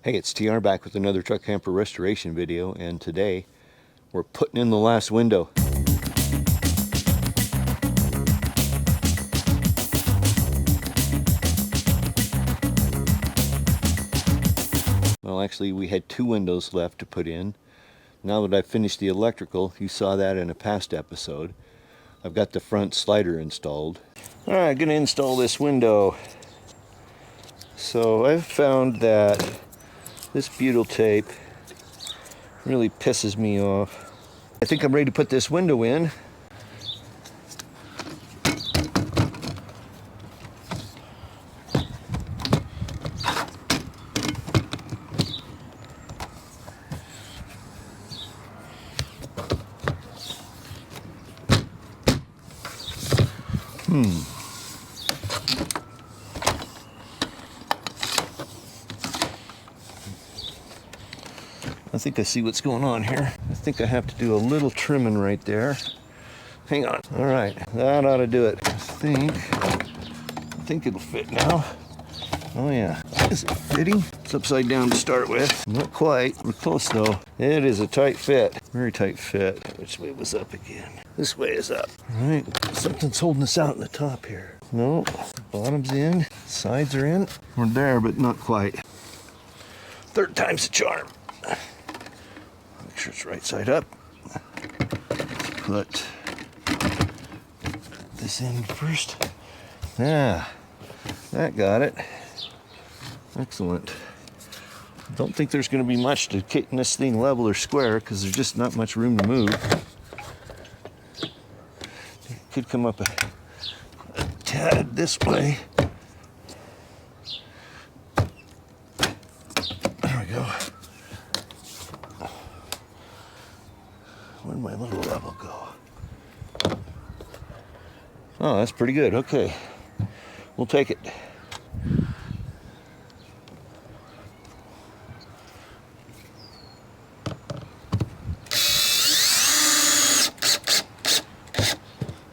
Hey, it's TR back with another truck camper restoration video, and today we're putting in the last window. Well, actually we had two windows left to put in. Now that I've finished the electrical, you saw that in a past episode, I've got the front slider installed. Alright, gonna install this window. So I've found that this butyl tape really pisses me off. I think I'm ready to put this window in. I think I see what's going on here. I think I have to do a little trimming right there. Hang on. All right, that ought to do it. I think it'll fit now. Oh yeah. Is it fitting? It's upside down to start with. Not quite. We're close though. It is a tight fit. Very tight fit. Which way was up again? This way is up. All right. Something's holding us out in the top here. No. Bottom's in. Sides are in. We're there, but not quite. Third time's the charm. Make sure it's right side up. Put this in first. Yeah, that got it. Excellent. Don't think there's going to be much to getting this thing level or square because there's just not much room to move. It could come up a tad this way. There we go. Where'd my little level go? Oh, that's pretty good. Okay, we'll take it.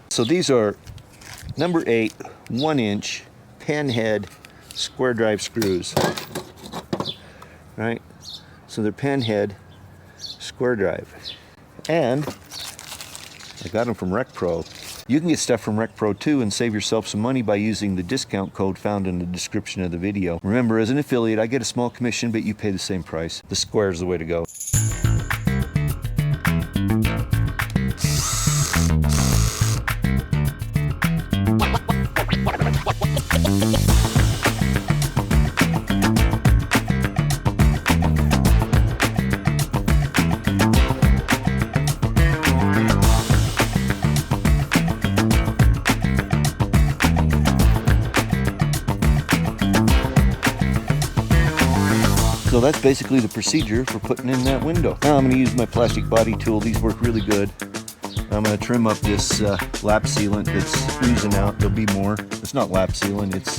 So these are number 8 1-inch pan head square drive screws, right? So they're pan head square drive, and I got them from RecPro. You can get stuff from RecPro too and save yourself some money by using the discount code found in the description of the video. Remember, as an affiliate, I get a small commission, but you pay the same price. The square is the way to go. So that's basically the procedure for putting in that window. Now I'm going to use my plastic body tool. These work really good. I'm going to trim up this lap sealant that's oozing out. There'll be more. It's not lap sealant, it's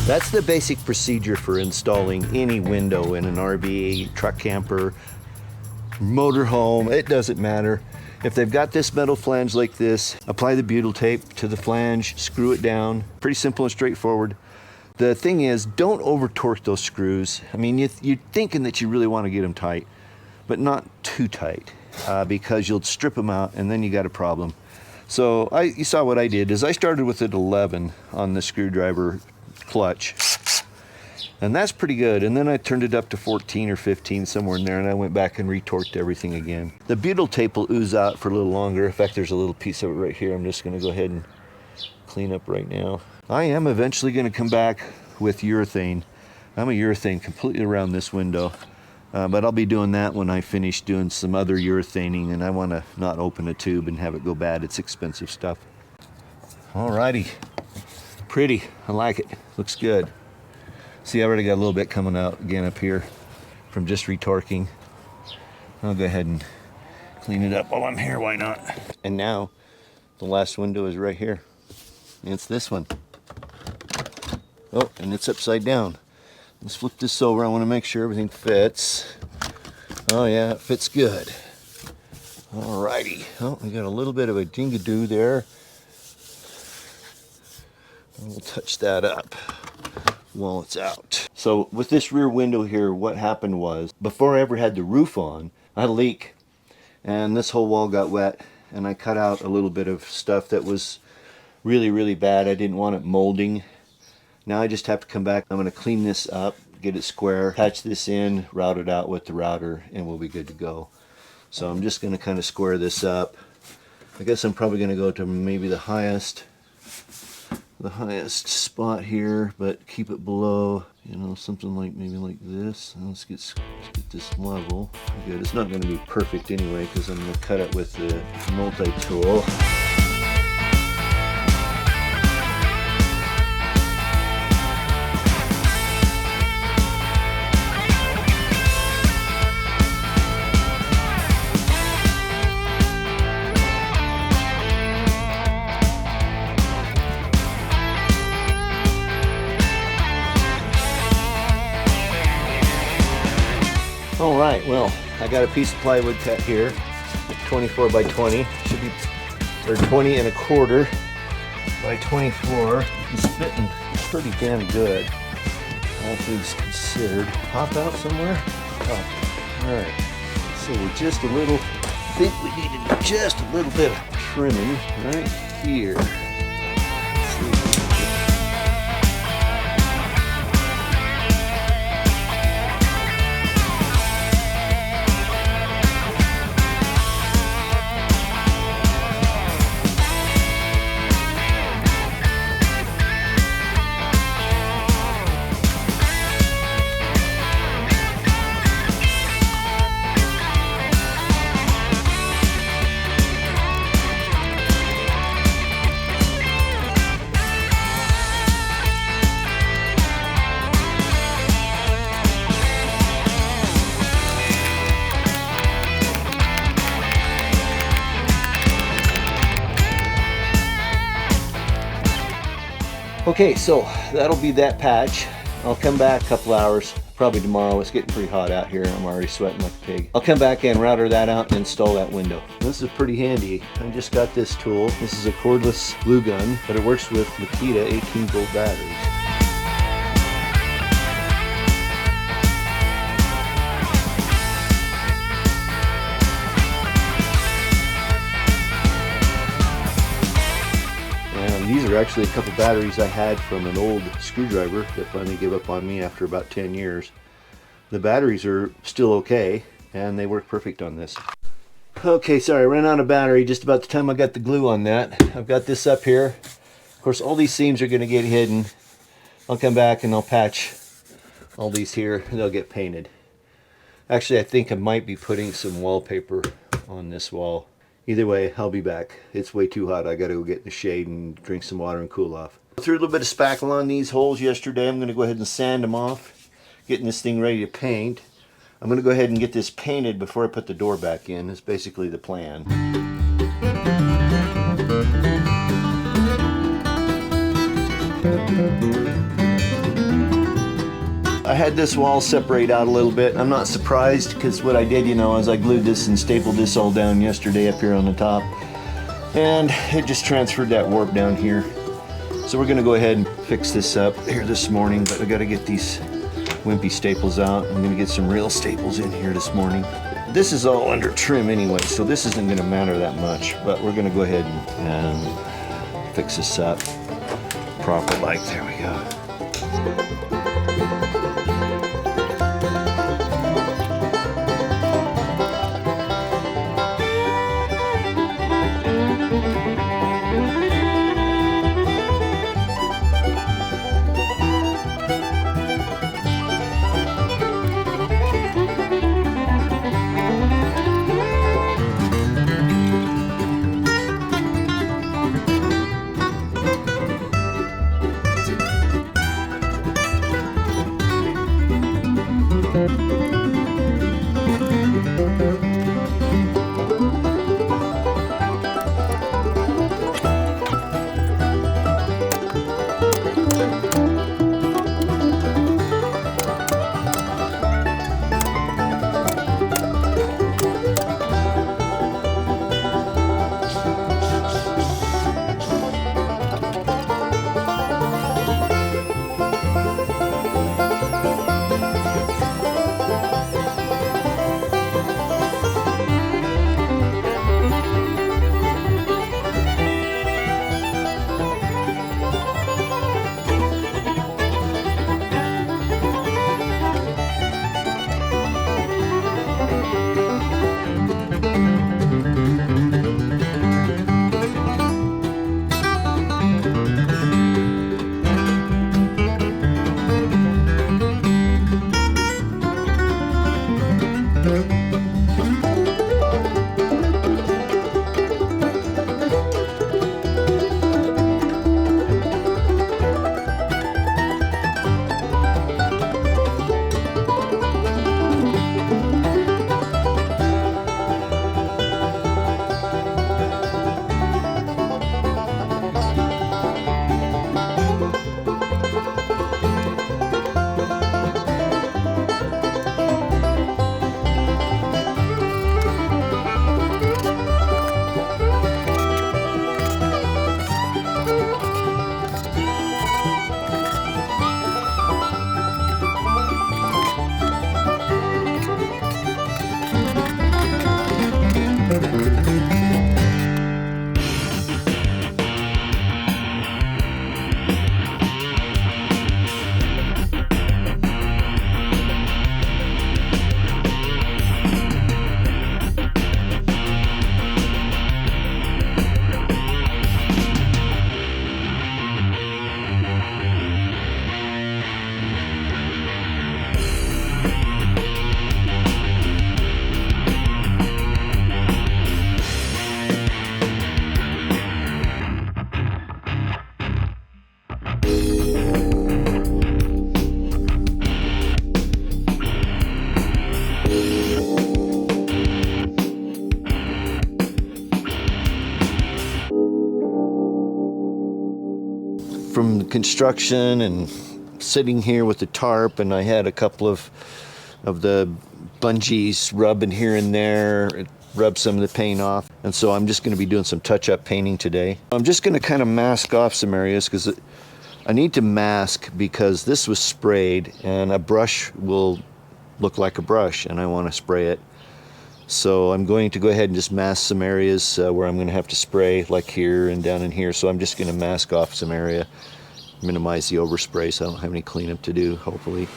That's the basic procedure for installing any window in an RV, truck camper, motorhome. It doesn't matter. If they've got this metal flange like this, apply the butyl tape to the flange, screw it down. Pretty simple and straightforward. The thing is, don't over torque those screws. I mean, you're thinking that you really want to get them tight, but not too tight because you'll strip them out and then you got a problem. So you saw what I did is I started with an 11 on the screwdriver clutch, and that's pretty good, and then I turned it up to 14 or 15, somewhere in there, and I went back and retorqued everything again. The butyl tape will ooze out for a little longer. In fact, there's a little piece of it right here. I'm just going to go ahead and clean up right now. I am eventually going to come back with urethane. I'm a urethane completely around this window, but I'll be doing that when I finish doing some other urethaning, and I want to not open a tube and have it go bad. It's expensive stuff. Alrighty. Pretty. I like it. Looks good. See, I already got a little bit coming out again up here from just retorquing. I'll go ahead and clean it up while I'm here, why not? And now, the last window is right here. It's this one. Oh, and it's upside down. Let's flip this over. I want to make sure everything fits. Oh yeah, it fits good. Alrighty. Oh, we got a little bit of a dingadoo there. We'll touch that up while it's out. So with this rear window here, what happened was, before I ever had the roof on, I had a leak. And this whole wall got wet. And I cut out a little bit of stuff that was really, really bad. I didn't want it molding. Now I just have to come back. I'm going to clean this up, get it square, patch this in, route it out with the router, and we'll be good to go. So I'm just going to kind of square this up. I guess I'm probably going to go to maybe the highest spot here, but keep it below, you know, something like maybe like this. Let's get this level. Good. It's not going to be perfect anyway because I'm going to cut it with the multi-tool. All right, well, I got a piece of plywood cut here, 24 by 20, should be, or 20 and a quarter by 24. It's fitting pretty damn good, all things considered. Pop out somewhere? Oh, all right. So we're just a little, I think we needed just a little bit of trimming right here. Let's see. Okay, so that'll be that patch. I'll come back a couple hours, probably tomorrow. It's getting pretty hot out here. I'm already sweating like a pig. I'll come back and router that out and install that window. This is pretty handy. I just got this tool. This is a cordless glue gun, but it works with Makita 18-volt batteries. These are actually a couple batteries I had from an old screwdriver that finally gave up on me after about 10 years. The batteries are still okay, and they work perfect on this. Okay, sorry, I ran out of battery just about the time I got the glue on that. I've got this up here. Of course, all these seams are going to get hidden. I'll come back and I'll patch all these here, and they'll get painted. Actually, I think I might be putting some wallpaper on this wall. Either way, I'll be back. It's way too hot. I gotta go get in the shade and drink some water and cool off. I threw a little bit of spackle on these holes yesterday. I'm gonna go ahead and sand them off, getting this thing ready to paint. I'm gonna go ahead and get this painted before I put the door back in. That's basically the plan. I had this wall separate out a little bit. I'm not surprised because what I did, you know, is I glued this and stapled this all down yesterday up here on the top. And it just transferred that warp down here. So we're gonna go ahead and fix this up here this morning, but I gotta get these wimpy staples out. I'm gonna get some real staples in here this morning. This is all under trim anyway, so this isn't gonna matter that much, but we're gonna go ahead and fix this up proper like, there we go. from construction and sitting here with the tarp, and I had a couple of the bungees rubbing here and there. It rubbed some of the paint off, and so I'm just going to be doing some touch-up painting today. I'm just going to kind of mask off some areas because I need to mask, because this was sprayed and a brush will look like a brush and I want to spray it. So I'm going to go ahead and just mask some areas where I'm going to have to spray, like here and down in here. So I'm just going to mask off some area, minimize the overspray so I don't have any cleanup to do, hopefully.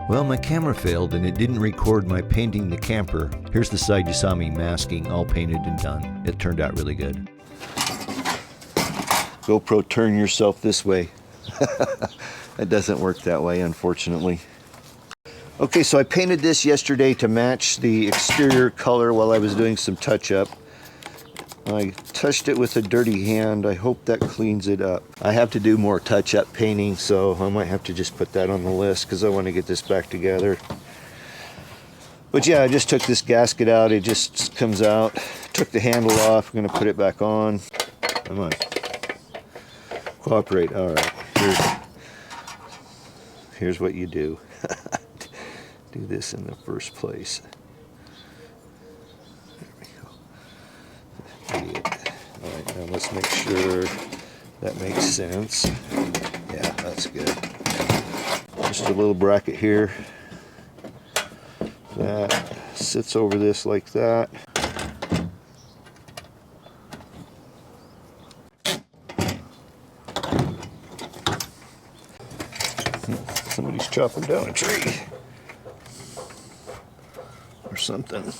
Well, my camera failed and it didn't record my painting the camper. Here's the side you saw me masking, all painted and done. It turned out really good. GoPro, turn yourself this way. It doesn't work that way, unfortunately. Okay, so I painted this yesterday to match the exterior color while I was doing some touch-up. I touched it with a dirty hand. I hope that cleans it up. I have to do more touch-up painting, so I might have to just put that on the list because I want to get this back together. But yeah, I just took this gasket out. It just comes out. Took the handle off. I'm going to put it back on. Come on. Cooperate. All right. Here's what you do. Do this in the first place. Alright, now let's make sure that makes sense. Yeah, that's good. Just a little bracket here. That sits over this like that. Somebody's chopping down a tree. Or something.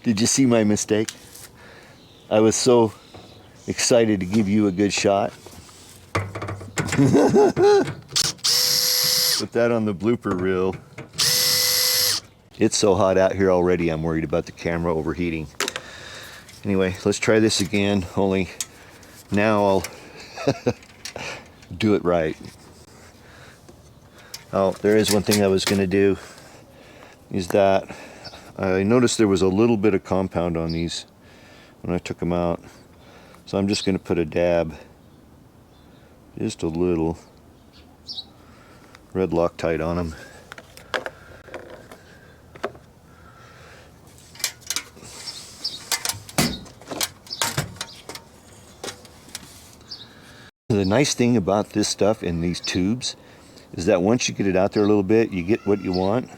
Did you see my mistake? I was so excited to give you a good shot. Put that on the blooper reel. It's so hot out here already, I'm worried about the camera overheating. Anyway, let's try this again, only now I'll do it right. Oh, there is one thing I was going to do. Is that I noticed there was a little bit of compound on these when I took them out. So I'm just going to put a dab, just a little, red Loctite on them. The nice thing about this stuff in these tubes is that once you get it out there a little bit, you get what you want.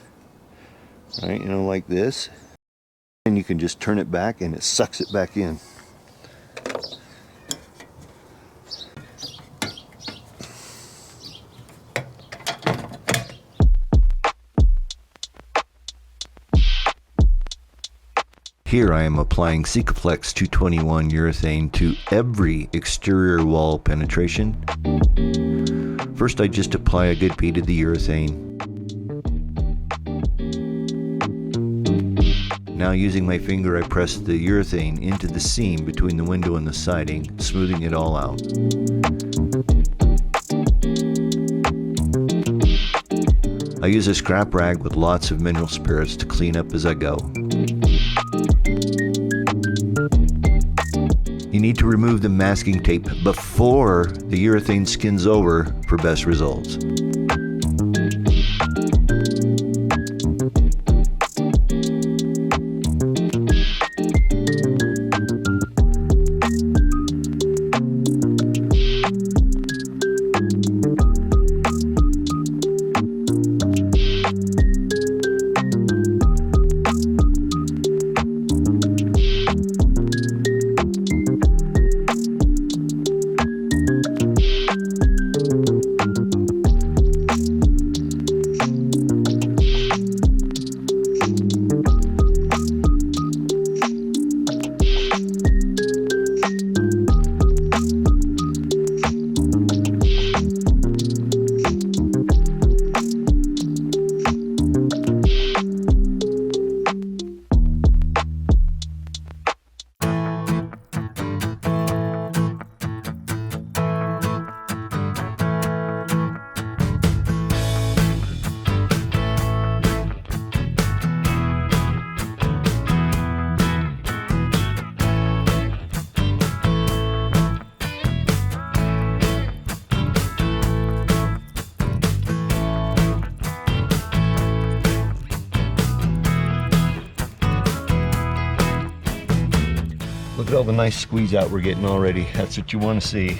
Right, you know, like this, and you can just turn it back and it sucks it back in. Here I am applying Sikaflex 221 urethane to every exterior wall penetration. First I just apply a good bead of the urethane. Now using my finger I press the urethane into the seam between the window and the siding, smoothing it all out. I use a scrap rag with lots of mineral spirits to clean up as I go. You need to remove the masking tape before the urethane skins over for best results. Look at all the nice squeeze out we're getting already. That's what you want to see.